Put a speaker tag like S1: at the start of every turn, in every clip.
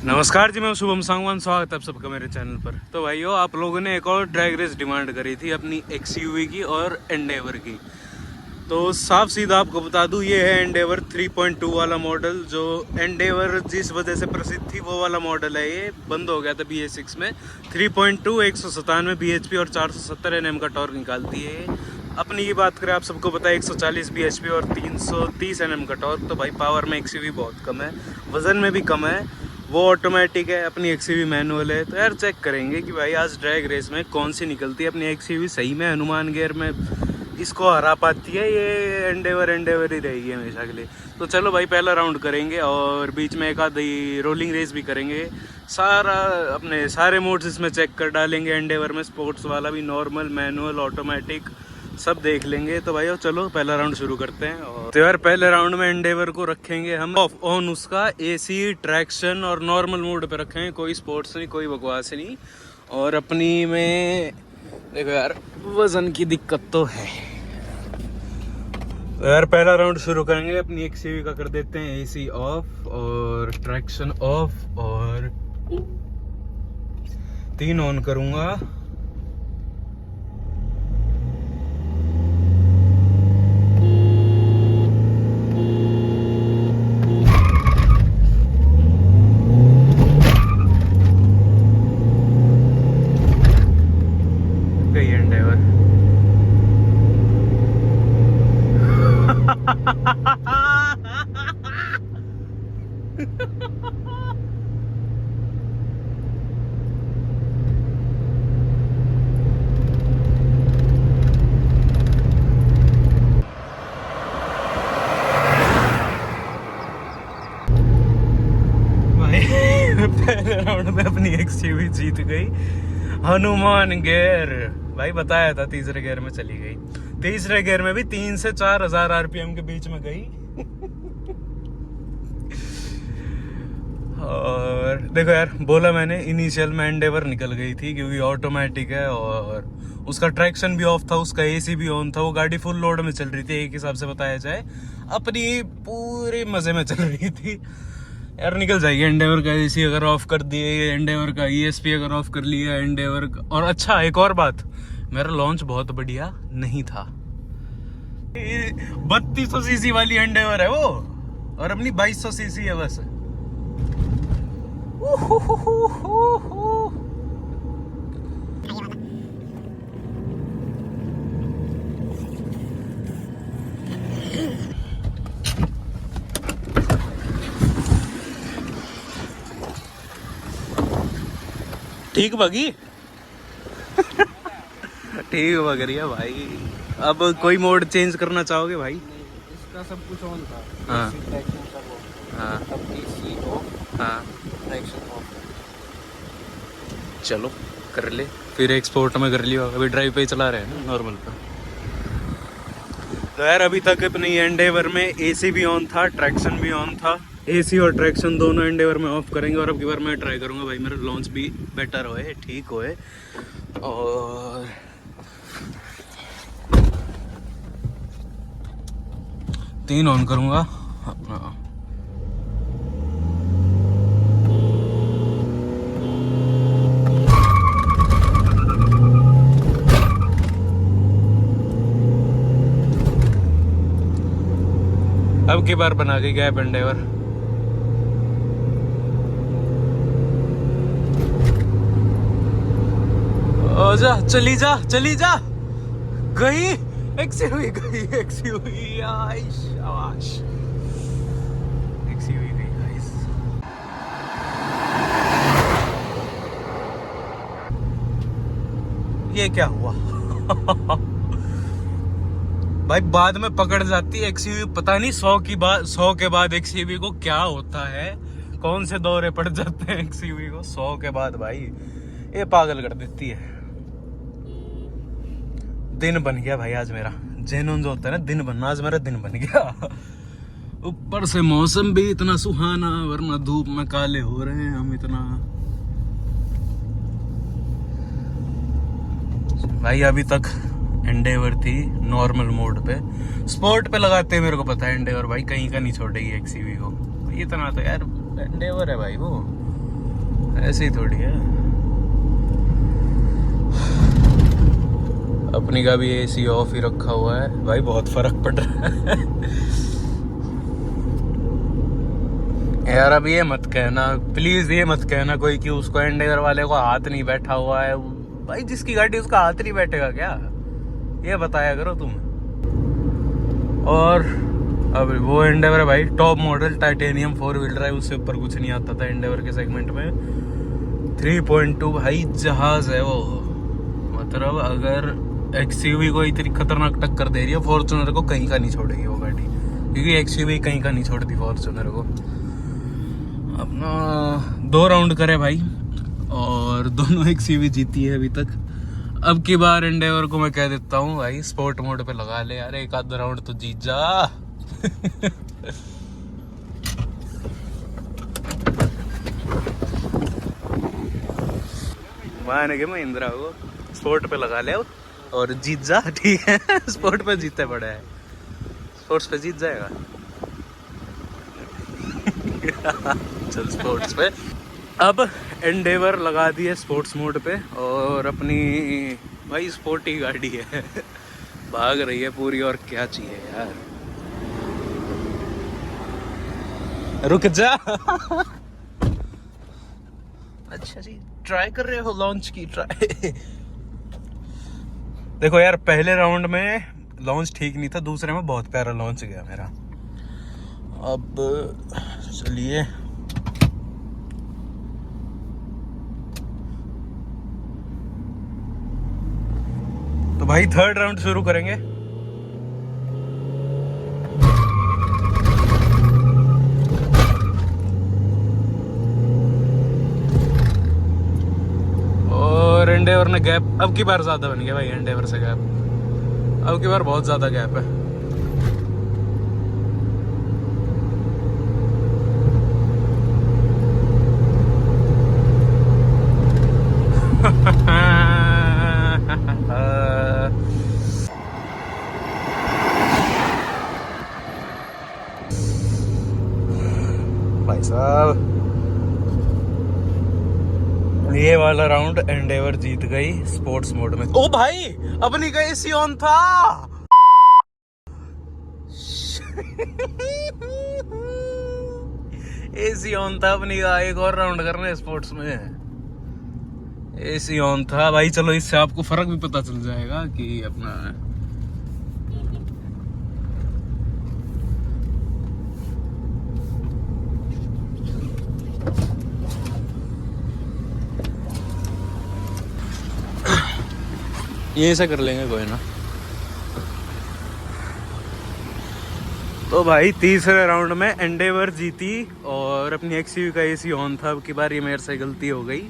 S1: नमस्कार जी, मैं शुभम सांगवान। स्वागत है आप सबका मेरे चैनल पर। तो भाइयों, आप लोगों ने एक और ड्रैग रेस डिमांड करी थी अपनी एक्सयूवी की और एंडेवर की। तो साफ सीधा आपको बता दूं, ये है एंडेवर 3.2 वाला मॉडल। जो एंडेवर जिस वजह से प्रसिद्ध थी वो वाला मॉडल है। ये बंद हो गया था BS6 में। 3.2 197 bhp और 470 Nm का टॉर्क निकालती है। अपनी की बात करें, आप सबको पता है 140 bhp और 330 Nm का टॉर्क। तो भाई पावर में एक्सयूवी बहुत कम है, वजन में भी कम है। वो ऑटोमेटिक है, अपनी एक्सयूवी मैनुअल है। तो यार चेक करेंगे कि भाई आज ड्रैग रेस में कौन सी निकलती है अपनी एक्सयूवी। सही में हनुमान गियर में इसको हरा पाती है, ये एंडेवर ही रहेगी हमेशा के लिए। तो चलो भाई, पहला राउंड करेंगे और बीच में एक आधी रोलिंग रेस भी करेंगे। अपने सारे मोड्स इसमें चेक कर डालेंगे। एंडेवर में स्पोर्ट्स वाला भी, नॉर्मल, मैनुअल, ऑटोमेटिक सब देख लेंगे। तो भाई चलो पहला राउंड शुरू करते हैं। और तो यार पहले राउंड में एंडेवर को रखेंगे हम ऑफ ऑन, उसका AC, ट्रैक्शन और नॉर्मल मोड पे रखेंगे। कोई स्पोर्ट्स नहीं, कोई बकवास नहीं। और अपनी में देखो यार, वजन की दिक्कत तो है। तो यार पहला राउंड शुरू करेंगे। अपनी एक्सयूवी का कर देते हैं AC ऑफ और ट्रैक्शन ऑफ, और 3 ऑन करूंगा। पहले राउंड में अपनी एक्सयूवी जीत गई, हनुमान गियर। भाई बताया था तीसरे गियर में चली गई। तीसरे गियर में भी 3 से 4 हजार RPM के बीच में गई। और देखो यार, बोला मैंने इनिशियल में एंडेवर निकल गई थी क्योंकि ऑटोमेटिक है और उसका ट्रैक्शन भी ऑफ था, उसका AC भी ऑन था। वो गाड़ी फुल लोड में चल रही थी, एक हिसाब से बताया जाए अपनी पूरे मजे में चल रही थी। यार निकल जाएगी एंडेवर का AC अगर ऑफ कर दिए, एंडेवर का ESP अगर ऑफ कर लिया एंडेवर का। और अच्छा, एक और बात, मेरा लॉन्च बहुत बढ़िया नहीं था। 3200 सीसी वाली एंडेवर है वो, और अपनी 2200 सीसी है बस। ठीक बगी। ठीक बग रही है भाई। अब कोई मोड चेंज करना चाहोगे भाई?
S2: इसका सब कुछ ऑन था।
S1: हाँ
S2: ट्रैक्शन सब ऑन।
S1: हाँ
S2: अब AC ऑफ,
S1: हाँ,
S2: ट्रैक्शन ऑफ।
S1: चलो कर ले फिर। एक्सपोर्ट में कर लियो, अभी ड्राइव पे ही चला रहे हैं ना, नॉर्मल पे। तो यार अभी तक अपनी एंडेवर में AC भी ऑन था, ट्रैक्शन भी ऑन था। AC और ट्रैक्शन दोनों एंडेवर में ऑफ करेंगे और अब की बार मैं ट्राई करूंगा भाई मेरा लॉन्च भी बेटर होए, ठीक होए। और 3 ऑन करूंगा अपना। अब की बार बना के गैप एंडेवर। जा चली जा, चली जा। गई एक्सयूवी, गई एक्सयूवी। शाबाश, एक्सयूवी गई गाइस। ये क्या हुआ? भाई बाद में पकड़ जाती है एक्सयूवी। पता नहीं 100 के बाद एक्सयूवी को क्या होता है, कौन से दौरे पड़ जाते हैं एक्सयूवी को 100 के बाद। भाई ये पागल कर देती है। दिन बन गया भाई आज मेरा, जेनुइन जो होता है ना, दिन बनना। आज मेरा दिन बन गया। ऊपर से मौसम भी इतना सुहाना, वरना धूप में काले हो रहे हैं हम इतना। भाई अभी तक एंडेवर थी नॉर्मल मोड पे, स्पोर्ट पे लगाते हैं मेरे को पता है एंडेवर भाई कहीं का नहीं छोड़ेगी एक्सयूवी को। इतना तो यार एंडेवर है भाई वो। ऐसे ही थोड़ी है। अपनी का भी एसी ऑफ ही रखा हुआ है भाई, बहुत फर्क पड़ रहा है। यार अब ये मत कहना प्लीज, ये मत कहना कोई कि उसको एंडेवर वाले को हाथ नहीं बैठा हुआ है। भाई जिसकी गाड़ी उसका हाथ नहीं बैठेगा क्या, ये बताया करो तुम। और अब वो एंडेवर है भाई, top model titanium 4 wheel drive, उससे ऊपर कुछ नहीं आता था एंडेवर के सेगमेंट में। 3.2 भाई जहाज है वो। मतलब अगर एक्सयूवी को इतनी खतरनाक टक्कर दे रही है, फॉर्च्यूनर को कहीं का नहीं छोड़ेगी वो गाड़ी, क्योंकि एक्सयूवी कहीं का नहीं छोड़ती फॉर्च्यूनर को। अपना 2 राउंड करे भाई, और दोनों एक्सयूवी जीती है अभी तक। अब की बार एंडेवर को मैं कह देता हूँ भाई, स्पोर्ट मोड पे लगा ले यार, एक आध राउंड तो जीत जा। मान के महिंद्रा को स्पोर्ट पे लगा ले और जीत जा, ठीक है। स्पोर्ट पे जीतते पड़े है, स्पोर्ट्स पे जीत जाएगा। चल स्पोर्ट्स पे। अब एंडेवर लगा दी है स्पोर्ट्स मोड पे, और अपनी भाई स्पोर्टी गाड़ी है, भाग रही है पूरी, और क्या चाहिए यार। रुक जा। अच्छा जी, ट्राई कर रहे हो लॉन्च की ट्राई। देखो यार, पहले राउंड में लॉन्च ठीक नहीं था, दूसरे में बहुत प्यारा लॉन्च गया मेरा। अब चलिए तो भाई थर्ड राउंड शुरू करेंगे। और एंडेवर ने गैप अब की बार ज्यादा बन गया भाई, एंडेवर से गैप अब की बार बहुत ज्यादा गैप है। भाई साहब, ये वाला राउंड एंडेवर जीत गई स्पोर्ट्स मोड में। ओ भाई, अपनी का एसी ऑन था। एसी ऑन था अपनी का, एक और राउंड करने स्पोर्ट्स में। एसी ऑन था भाई, चलो इससे आपको फर्क भी पता चल जाएगा कि अपना ये ऐसा कर लेंगे कोई ना। तो भाई तीसरे राउंड में एंडेवर जीती, और अपनी एक्सयूवी का एसी ऑन था। अब की बार ये मेरे से गलती हो गई,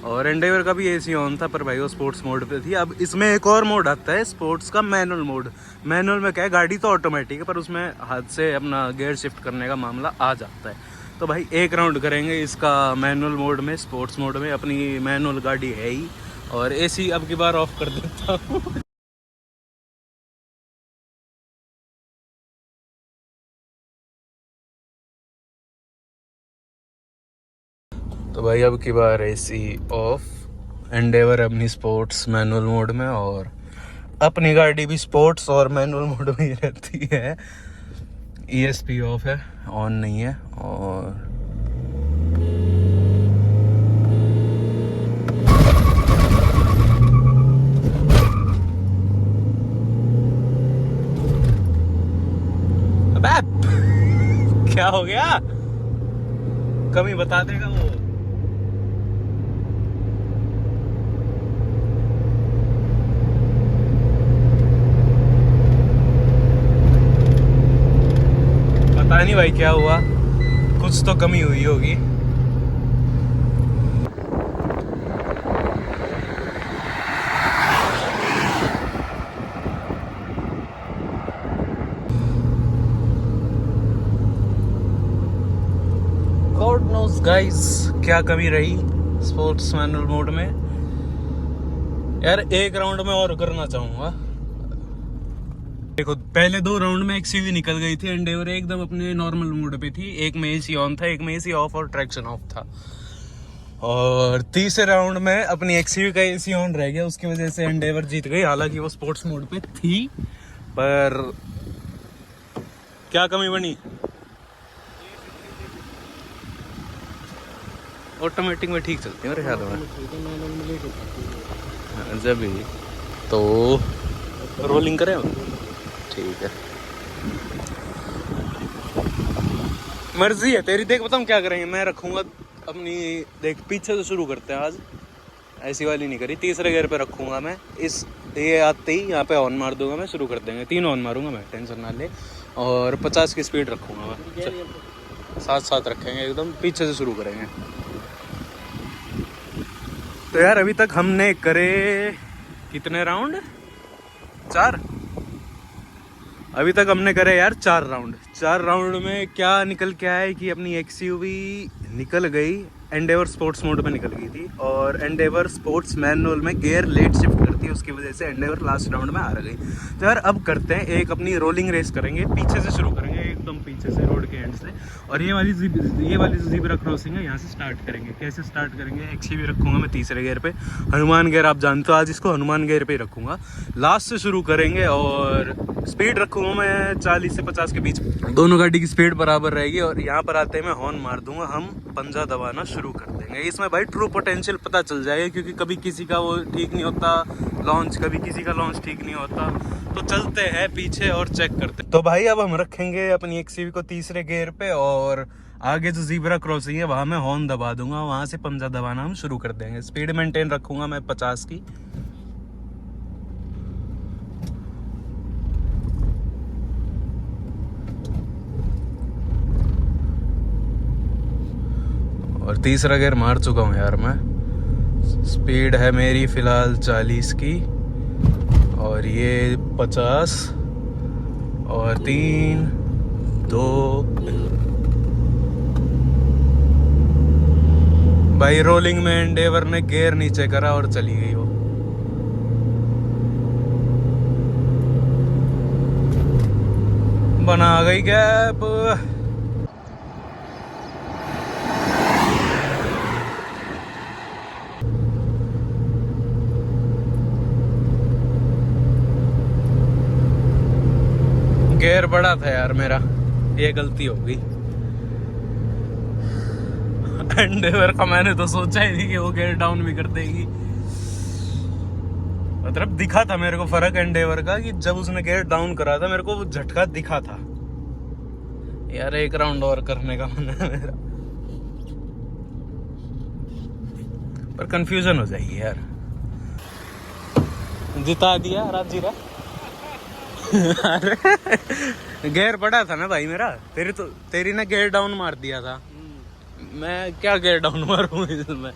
S1: और एंडेवर का भी एसी ऑन था, पर भाई वो स्पोर्ट्स मोड पे थी। अब इसमें एक और मोड आता है स्पोर्ट्स का, मैनुअल मोड। मैनुअल में क्या है, गाड़ी तो ऑटोमेटिक है, पर उसमें हाथ से अपना गियर शिफ्ट करने का मामला आ जाता है। तो भाई एक राउंड करेंगे इसका मैनुअल मोड में, स्पोर्ट्स मोड में। अपनी मैनुअल गाड़ी है ही, और एसी अब की बार ऑफ कर देता हूँ। तो भाई अब की बार एसी ऑफ, एंडेवर अपनी स्पोर्ट्स मैनुअल मोड में, और अपनी गाड़ी भी स्पोर्ट्स और मैनुअल मोड में ही रहती है। ESP ऑफ है, ऑन नहीं है। और क्या हो गया, कमी बता देगा वो। पता नहीं भाई क्या हुआ, कुछ तो कमी हुई होगी। गॉड नोस गाइस क्या कमी रही स्पोर्ट्स मैनुअल मोड में। यार एक राउंड में और करना चाहूंगा। देखो पहले 2 राउंड में एक्सयूवी निकल गई थी, एंडेवर एकदम अपने नॉर्मल मोड पे थी। एक में एसी ऑन था, एक में एसी ऑफ और ट्रैक्शन ऑफ था। और तीसरे राउंड में अपनी एक्सयूवी का एसी ऑन रह गया, उसकी वजह से एंडेवर जीत गई। हालांकि वो स्पोर्ट्स मोड पे थी, पर क्या कमी बनी? ऑटोमेटिक में ठीक चलती है मेरे ख्याल में। जब भी तो रोलिंग करें अब? ठीक है, मर्जी है तेरी। देख बताऊँ क्या करेंगे, मैं रखूंगा अपनी, देख पीछे से शुरू करते हैं आज, ऐसी वाली नहीं करी। तीसरे गियर पे रखूंगा मैं, इस ये आते ही यहाँ पे ऑन मार दूंगा मैं, शुरू कर देंगे। 3 ऑन मारूंगा मैं, टेंशन ना ले। और 50 की स्पीड रखूंगा मैं, साथ साथ रखेंगे एकदम, पीछे से शुरू करेंगे। तो यार अभी तक हमने करे कितने राउंड? 4। अभी तक हमने करे यार 4 राउंड। 4 राउंड में क्या निकल के आया है कि अपनी एक्सयूवी निकल गई, एंडेवर स्पोर्ट्स मोड में निकल गई थी। और एंडेवर स्पोर्ट्स मैनुअल में गियर लेट शिफ्ट करती है, उसकी वजह से एंडेवर लास्ट राउंड में हार गई। तो यार अब करते हैं एक अपनी रोलिंग रेस करेंगे, पीछे से शुरू करेंगे, एकदम पीछे से रोड के एंड से। और ये वाली जो ज़ीब्रा क्रॉसिंग है यहाँ से स्टार्ट करेंगे। कैसे स्टार्ट करेंगे? एक्सयूवी रखूंगा मैं तीसरे गियर पे, हनुमान गियर आप जानते हो, आज इसको हनुमान गियर पे ही रखूंगा। लास्ट से शुरू करेंगे और स्पीड रखूंगा मैं 40 से 50 के बीच, दोनों गाड़ी की स्पीड बराबर रहेगी। और यहाँ पर आते हैं मैं हॉर्न मार दूंगा, हम पंजा दबाना शुरू कर देंगे। इसमें भाई ट्रू पोटेंशियल पता चल जाएगा, क्योंकि कभी किसी का वो ठीक नहीं होता लॉन्च, कभी किसी का लॉन्च ठीक नहीं होता। तो चलते हैं पीछे और चेक करते हैं। तो भाई अब हम रखेंगे अपनी एक्सयूवी को तीसरे गियर पे, और आगे जो ज़ीब्रा क्रॉसिंग है वहाँ मैं हॉर्न दबा दूंगा, वहाँ से पंजा दबाना हम शुरू कर देंगे। स्पीड मेंटेन रखूंगा मैं 50 की। और तीसरा गियर मार चुका हूँ यार मैं। स्पीड है मेरी फ़िलहाल 40 की, और ये 50, और 3, 2। भाई रोलिंग में एंडेवर ने गियर नीचे करा और चली गई वो। बना गई गैप। गियर बड़ा था यार मेरा, ये गलती हो गई। एंडेवर का मैंने तो सोचा ही नहीं कि वो गियर डाउन भी कर देगी। मतलब दिखा था मेरे को फर्क एंडेवर का, कि जब उसने गियर डाउन करा था मेरे को वो झटका दिखा था। यार 1 राउंड और करने का मन है मेरा, पर कंफ्यूजन हो जाएगी यार। जिता दिया राजी रहा। अरे गियर बड़ा था ना भाई मेरा, तेरी ने गियर डाउन मार दिया था। मैं क्या गियर डाउन मारूं इसमें।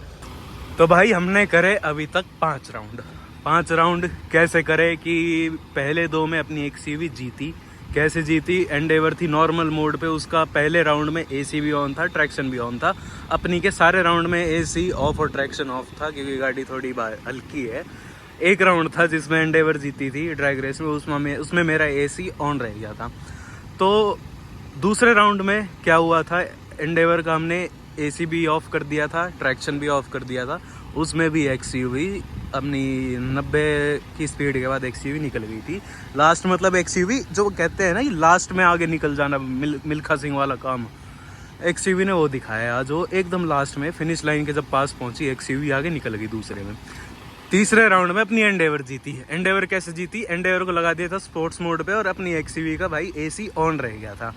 S1: तो भाई हमने करे अभी तक 5 राउंड। 5 राउंड कैसे करे कि पहले 2 में अपनी एक्सयूवी जीती। कैसे जीती? एंडेवर थी नॉर्मल मोड पे, उसका पहले राउंड में एसी भी ऑन था, ट्रैक्शन भी ऑन था। अपनी के सारे राउंड में एसी ऑफ और ट्रैक्शन ऑफ था, क्योंकि गाड़ी थोड़ी हल्की है। एक राउंड था जिसमें एंडेवर जीती थी ड्रैग रेस में, उसमें मेरा एसी ऑन रह गया था। तो दूसरे राउंड में क्या हुआ था, एंडेवर का हमने एसी भी ऑफ कर दिया था, ट्रैक्शन भी ऑफ कर दिया था। उसमें भी एक्सयूवी अपनी 90 की स्पीड के बाद एक्सयूवी निकल गई थी। लास्ट मतलब एक्सयूवी जो कहते हैं ना कि लास्ट में आगे निकल जाना, मिल्खा सिंह वाला काम, एक्सयूवी ने वो दिखाया। जो एकदम लास्ट में फिनिश लाइन के जब पास पहुंची, एक्सयूवी आगे निकल गई दूसरे में। तीसरे राउंड में अपनी एंडेवर जीती। एंडेवर कैसे जीती? एंडेवर को लगा दिया था स्पोर्ट्स मोड पे, और अपनी एक्सयूवी का भाई एसी ऑन रह गया था,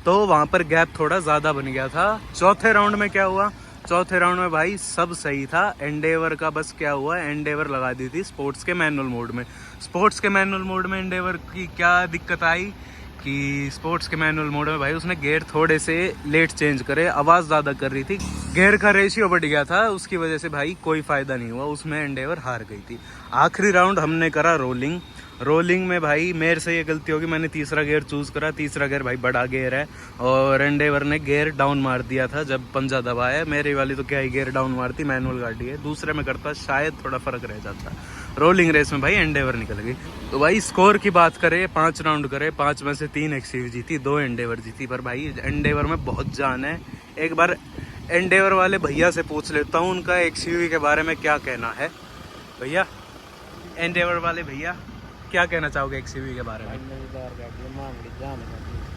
S1: तो वहाँ पर गैप थोड़ा ज़्यादा बन गया था। चौथे राउंड में क्या हुआ? चौथे राउंड में भाई सब सही था। एंडेवर का बस क्या हुआ, एंडेवर लगा दी थी स्पोर्ट्स के मैनुअल मोड में। स्पोर्ट्स के मैनुअल मोड में एंडेवर की क्या दिक्कत आई कि स्पोर्ट्स के मैनुअल मोड में भाई उसने गियर थोड़े से लेट चेंज करे, आवाज़ ज़्यादा कर रही थी, गियर का रेशियो बढ़ गया था, उसकी वजह से भाई कोई फ़ायदा नहीं हुआ, उसमें एंडेवर हार गई थी। आखिरी राउंड हमने करा रोलिंग। रोलिंग में भाई मेरे से ये गलती होगी, मैंने तीसरा गियर चूज़ करा। तीसरा गियर भाई बड़ा गियर है, और एंडेवर ने गियर डाउन मार दिया था जब पंजा दबाया। मेरी वाली तो क्या ही गियर डाउन मारती, मैनुअल गाड़ी है। दूसरे में करता शायद थोड़ा फ़र्क रह जाता। रोलिंग रेस में भाई एंडेवर निकल गई। तो भाई स्कोर की बात करें, 5 राउंड करे, 5 में से 3 एक्सयूवी जीती, 2 एंडेवर जीती। पर भाई एंडेवर में बहुत जान है। एक बार एंडेवर वाले भैया से पूछ लेता हूँ उनका एक्सयूवी के बारे में क्या कहना है। भैया, एंडेवर वाले भैया क्या कहना चाहोगे एक्सयूवी के बारे में?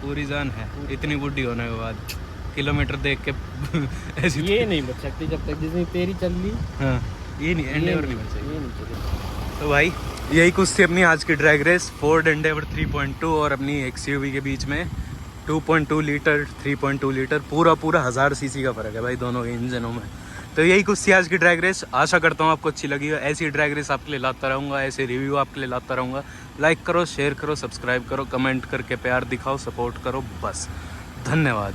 S1: पूरी जान है, इतनी बुढ़ी होने के बाद किलोमीटर देख के ऐसी
S2: ये नहीं बच सकती जब तक जितनी तेरी चल रही।
S1: हाँ, ये नहीं एंडेवर नहीं बच सकती।
S2: ये नहीं चलेगी।
S1: तो भाई यही कुछ थी अपनी आज की ड्रैग रेस, फोर्ड एंडेवर 3.2 और अपनी एक्सयूवी के बीच में 2.2 लीटर 3.2 लीटर, पूरा 1000 सीसी का फ़र्क है भाई दोनों के इंजनों में। तो यही कुछ थी आज की ड्रैग रेस। आशा करता हूँ आपको अच्छी लगी हो। ऐसी ड्रैग रेस आपके लिए लाता रहूँगा, ऐसे रिव्यू आपके लिए लाता रहूँगा। लाइक करो, शेयर करो, सब्सक्राइब करो, कमेंट करके प्यार दिखाओ, सपोर्ट करो। बस, धन्यवाद।